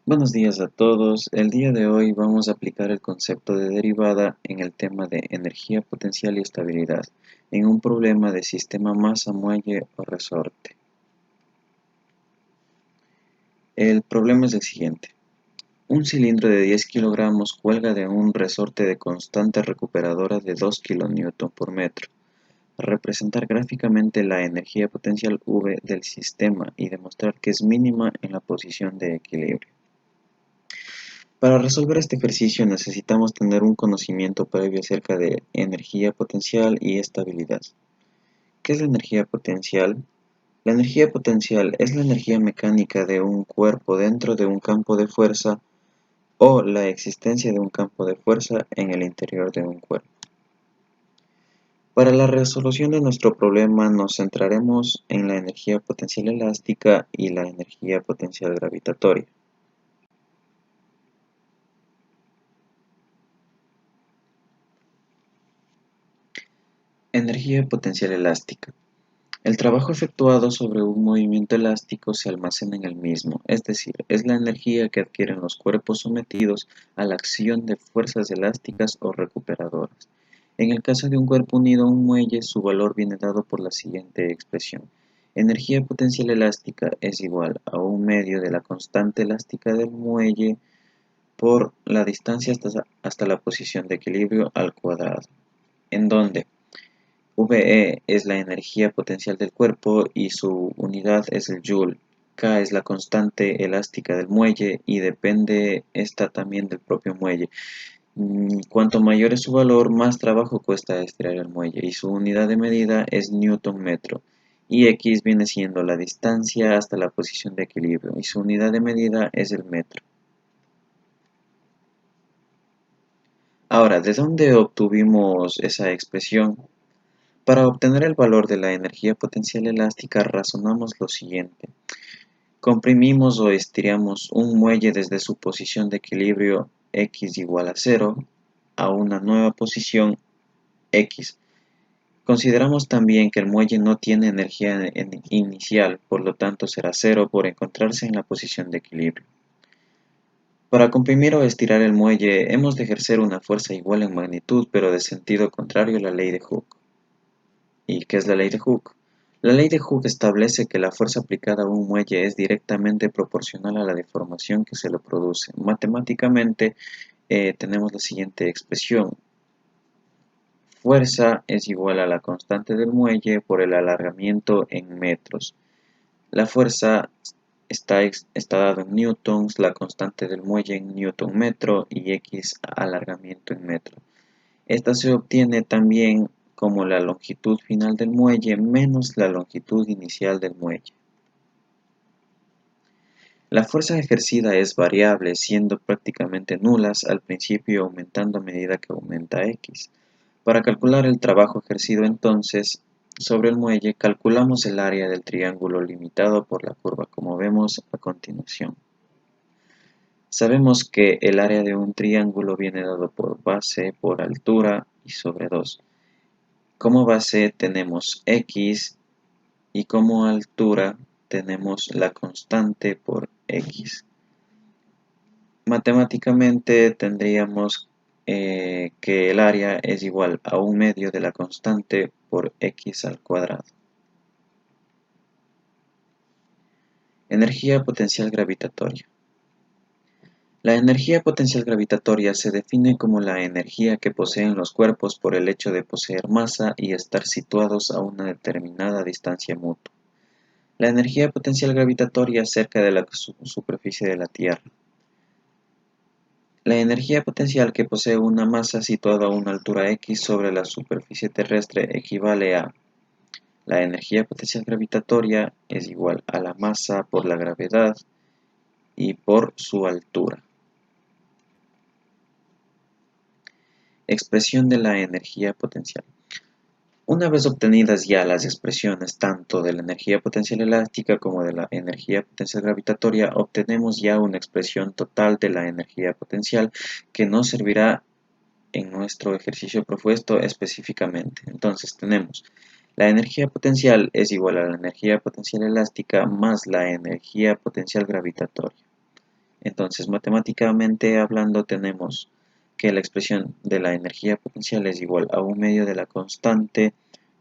Buenos días a todos. El día de hoy vamos a aplicar el concepto de derivada en el tema de energía potencial y estabilidad en un problema de sistema masa-muelle o resorte. El problema es el siguiente. Un cilindro de 10 kilogramos cuelga de un resorte de constante recuperadora de 2 kN por metro. Representar gráficamente la energía potencial V del sistema y demostrar que es mínima en la posición de equilibrio. Para resolver este ejercicio necesitamos tener un conocimiento previo acerca de energía potencial y estabilidad. ¿Qué es la energía potencial? La energía potencial es la energía mecánica de un cuerpo dentro de un campo de fuerza o la existencia de un campo de fuerza en el interior de un cuerpo. Para la resolución de nuestro problema nos centraremos en la energía potencial elástica y la energía potencial gravitatoria. Energía potencial elástica. El trabajo efectuado sobre un movimiento elástico se almacena en el mismo, es decir, es la energía que adquieren los cuerpos sometidos a la acción de fuerzas elásticas o recuperadoras. En el caso de un cuerpo unido a un muelle, su valor viene dado por la siguiente expresión. Energía potencial elástica es igual a un medio de la constante elástica del muelle por la distancia hasta la posición de equilibrio al cuadrado, en donde VE es la energía potencial del cuerpo y su unidad es el joule. K es la constante elástica del muelle y depende esta también del propio muelle. Cuanto mayor es su valor, más trabajo cuesta estirar el muelle y su unidad de medida es newton metro. Y X viene siendo la distancia hasta la posición de equilibrio y su unidad de medida es el metro. Ahora, ¿de dónde obtuvimos esa expresión? Para obtener el valor de la energía potencial elástica razonamos lo siguiente. Comprimimos o estiramos un muelle desde su posición de equilibrio x igual a 0 a una nueva posición x. Consideramos también que el muelle no tiene energía inicial, por lo tanto será 0 por encontrarse en la posición de equilibrio. Para comprimir o estirar el muelle hemos de ejercer una fuerza igual en magnitud pero de sentido contrario a la ley de Hooke. ¿Y qué es la ley de Hooke? La ley de Hooke establece que la fuerza aplicada a un muelle es directamente proporcional a la deformación que se lo produce. Matemáticamente tenemos la siguiente expresión. Fuerza es igual a la constante del muelle por el alargamiento en metros. La fuerza está dada en newtons, la constante del muelle en newton metro y x alargamiento en metro. Esta se obtiene también como la longitud final del muelle menos la longitud inicial del muelle. La fuerza ejercida es variable, siendo prácticamente nulas al principio y aumentando a medida que aumenta x. Para calcular el trabajo ejercido entonces sobre el muelle, calculamos el área del triángulo limitado por la curva, como vemos a continuación. Sabemos que el área de un triángulo viene dado por base, por altura y sobre 2. Como base tenemos x y como altura tenemos la constante por x. Matemáticamente tendríamos que el área es igual a un medio de la constante por x al cuadrado. Energía potencial gravitatoria. La energía potencial gravitatoria se define como la energía que poseen los cuerpos por el hecho de poseer masa y estar situados a una determinada distancia mutua. La energía potencial gravitatoria cerca de la superficie de la Tierra. La energía potencial que posee una masa situada a una altura x sobre la superficie terrestre equivale a la energía potencial gravitatoria es igual a la masa por la gravedad y por su altura. Expresión de la energía potencial. Una vez obtenidas ya las expresiones tanto de la energía potencial elástica como de la energía potencial gravitatoria, obtenemos ya una expresión total de la energía potencial que nos servirá en nuestro ejercicio propuesto específicamente. Entonces tenemos la energía potencial es igual a la energía potencial elástica más la energía potencial gravitatoria. Entonces, matemáticamente hablando, tenemos que la expresión de la energía potencial es igual a 1/2 de la constante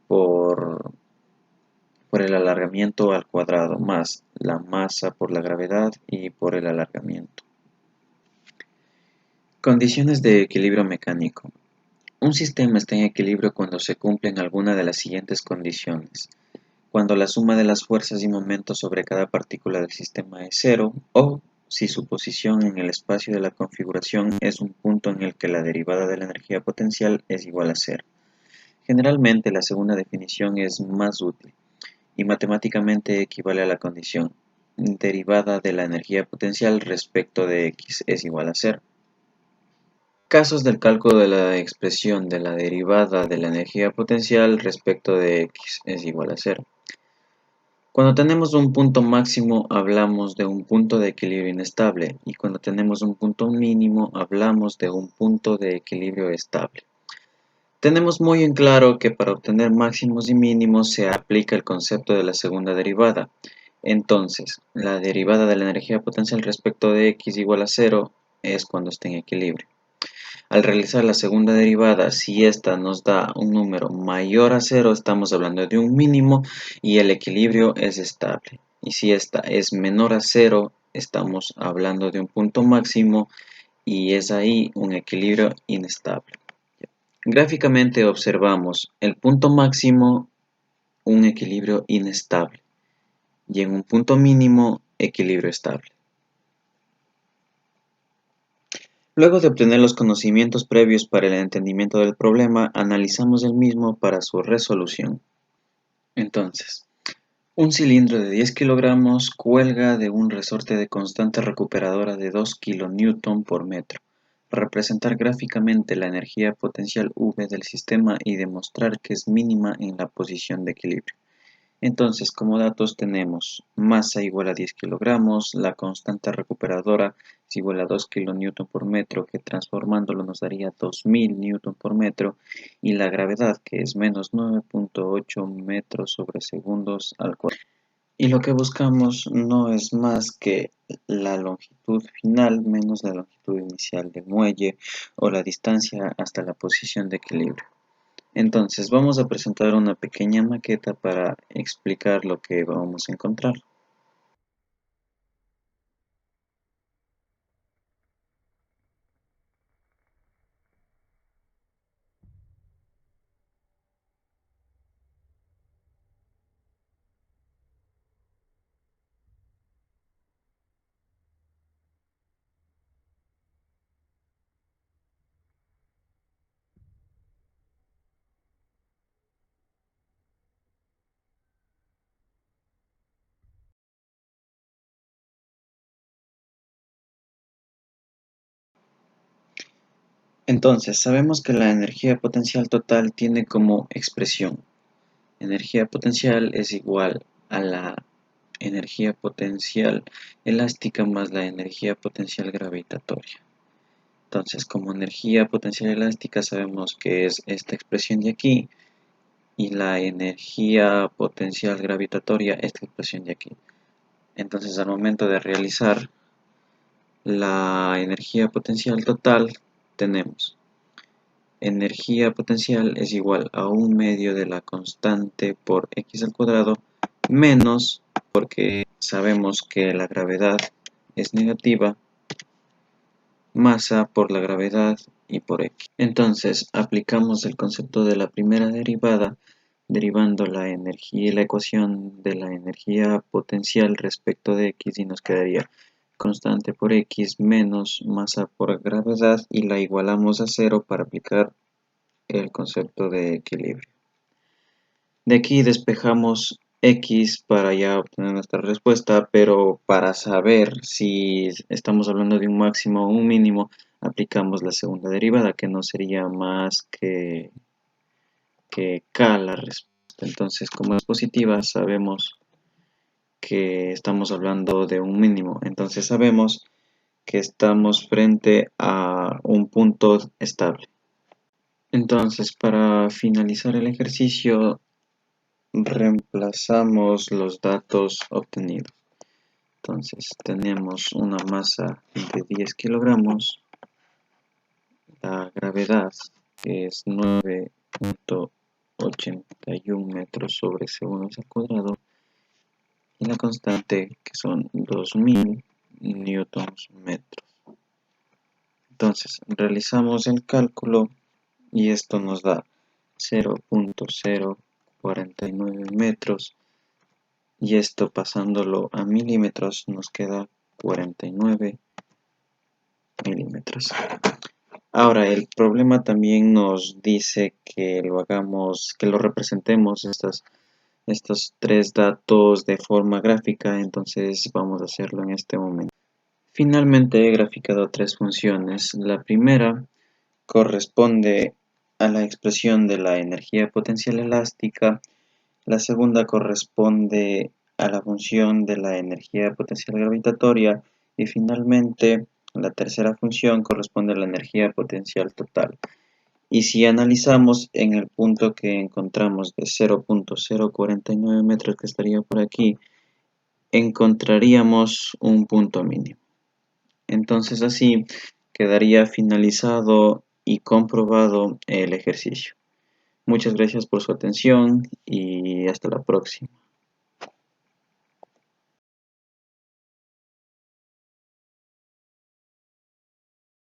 por, por el alargamiento al cuadrado más la masa por la gravedad y por el alargamiento. Condiciones de equilibrio mecánico. Un sistema está en equilibrio cuando se cumplen alguna de las siguientes condiciones. Cuando la suma de las fuerzas y momentos sobre cada partícula del sistema es cero, o si su posición en el espacio de la configuración es un punto en el que la derivada de la energía potencial es igual a cero. Generalmente la segunda definición es más útil y matemáticamente equivale a la condición derivada de la energía potencial respecto de x es igual a cero. Casos del cálculo de la expresión de la derivada de la energía potencial respecto de x es igual a cero. Cuando tenemos un punto máximo hablamos de un punto de equilibrio inestable y cuando tenemos un punto mínimo hablamos de un punto de equilibrio estable. Tenemos muy en claro que para obtener máximos y mínimos se aplica el concepto de la segunda derivada. Entonces, la derivada de la energía potencial respecto de x igual a cero es cuando está en equilibrio. Al realizar la segunda derivada, si esta nos da un número mayor a cero, estamos hablando de un mínimo y el equilibrio es estable. Y si esta es menor a cero, estamos hablando de un punto máximo y es ahí un equilibrio inestable. Gráficamente observamos el punto máximo, un equilibrio inestable, y en un punto mínimo, equilibrio estable. Luego de obtener los conocimientos previos para el entendimiento del problema, analizamos el mismo para su resolución. Entonces, un cilindro de 10 kilogramos cuelga de un resorte de constante recuperadora de 2 kN por metro. Representar gráficamente la energía potencial V del sistema y demostrar que es mínima en la posición de equilibrio. Entonces, como datos tenemos masa igual a 10 kilogramos, la constante recuperadora es igual a 2 kN por metro, que transformándolo nos daría 2000 N por metro, y la gravedad, que es menos 9.8 metros sobre segundos al cuadrado. Y lo que buscamos no es más que la longitud final menos la longitud inicial del muelle o la distancia hasta la posición de equilibrio. Entonces vamos a presentar una pequeña maqueta para explicar lo que vamos a encontrar. Entonces sabemos que la energía potencial total tiene como expresión: energía potencial es igual a la energía potencial elástica más la energía potencial gravitatoria. Entonces, como energía potencial elástica sabemos que es esta expresión de aquí, y la energía potencial gravitatoria esta expresión de aquí. Entonces, al momento de realizar la energía potencial total, tenemos energía potencial es igual a 1/2 de la constante por x al cuadrado menos, porque sabemos que la gravedad es negativa, masa por la gravedad y por x. Entonces aplicamos el concepto de la primera derivada, derivando la energía y la ecuación de la energía potencial respecto de x, y nos quedaría constante por x menos masa por gravedad, y la igualamos a cero para aplicar el concepto de equilibrio. De aquí despejamos x para ya obtener nuestra respuesta, pero para saber si estamos hablando de un máximo o un mínimo, aplicamos la segunda derivada, que no sería más que k la respuesta. Entonces, como es positiva, sabemos que estamos hablando de un mínimo. Entonces sabemos que estamos frente a un punto estable. Entonces, para finalizar el ejercicio, reemplazamos los datos obtenidos. Entonces tenemos una masa de 10 kilogramos, la gravedad que es 9.81 metros sobre segundos al cuadrado y la constante que son 2000 newtons metros. Entonces realizamos el cálculo y esto nos da 0.049 metros y esto pasándolo a milímetros nos queda 49 milímetros. Ahora el problema también nos dice que lo representemos estos tres datos de forma gráfica, entonces vamos a hacerlo en este momento. Finalmente he graficado tres funciones. La primera corresponde a la expresión de la energía potencial elástica, la segunda corresponde a la función de la energía potencial gravitatoria y finalmente la tercera función corresponde a la energía potencial total. Y si analizamos en el punto que encontramos de 0.049 metros que estaría por aquí, encontraríamos un punto mínimo. Entonces así quedaría finalizado y comprobado el ejercicio. Muchas gracias por su atención y hasta la próxima.